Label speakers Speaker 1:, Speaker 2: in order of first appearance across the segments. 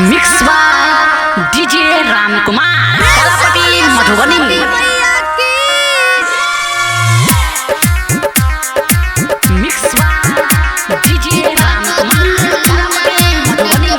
Speaker 1: Mix by DJ Ramkumar Kalapati Madhubani. Mix by DJ Ramkumar Kalapati Madhubani.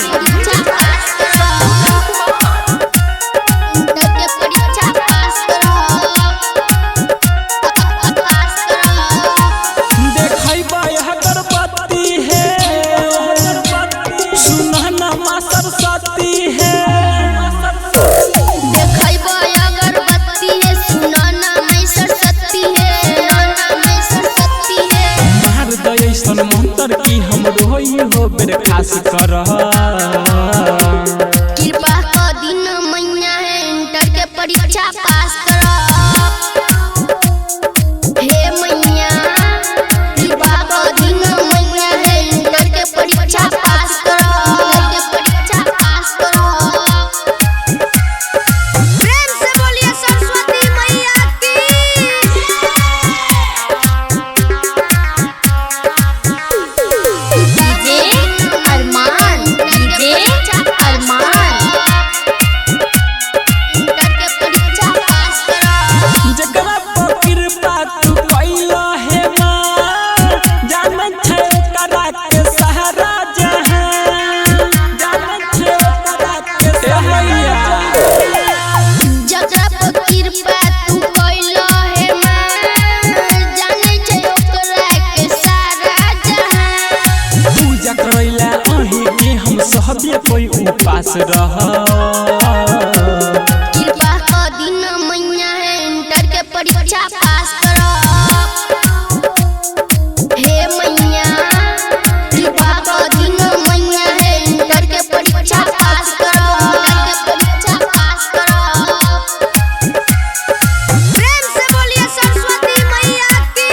Speaker 2: मंत्र की हम रोई हो बेर खास कर
Speaker 3: कृपा का दिन मैया है इंटर के परीक्षा पास कर। हे मैया कृपा का दिन मैया है इंटर के परीक्षा पास कर। परीक्षा पास करो। प्रेम से बोलिए सरस्वती मैया की।
Speaker 2: कोई उपास रह
Speaker 3: कृपा का दिन मैया है इंटर के परीक्षा पास करो। हे मैया कृपा का दिन मैया है इंटर के परीक्षा पास करो। परीक्षा पास करो। प्रेम से बोलिए सरस्वती मैया की।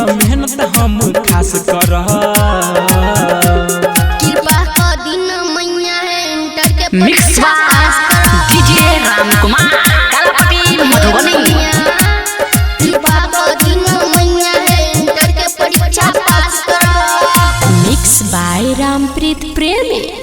Speaker 2: मेहनत हम खास कर
Speaker 3: कृपा का दिन मैया है इंटर के
Speaker 1: mix by DJ Ramkumar Kalapati Madhubani.
Speaker 3: कृपा का दिन मैया है इंटर के परीक्षा पास करो।
Speaker 4: मिक्स बाय रामप्रीत प्रेमी।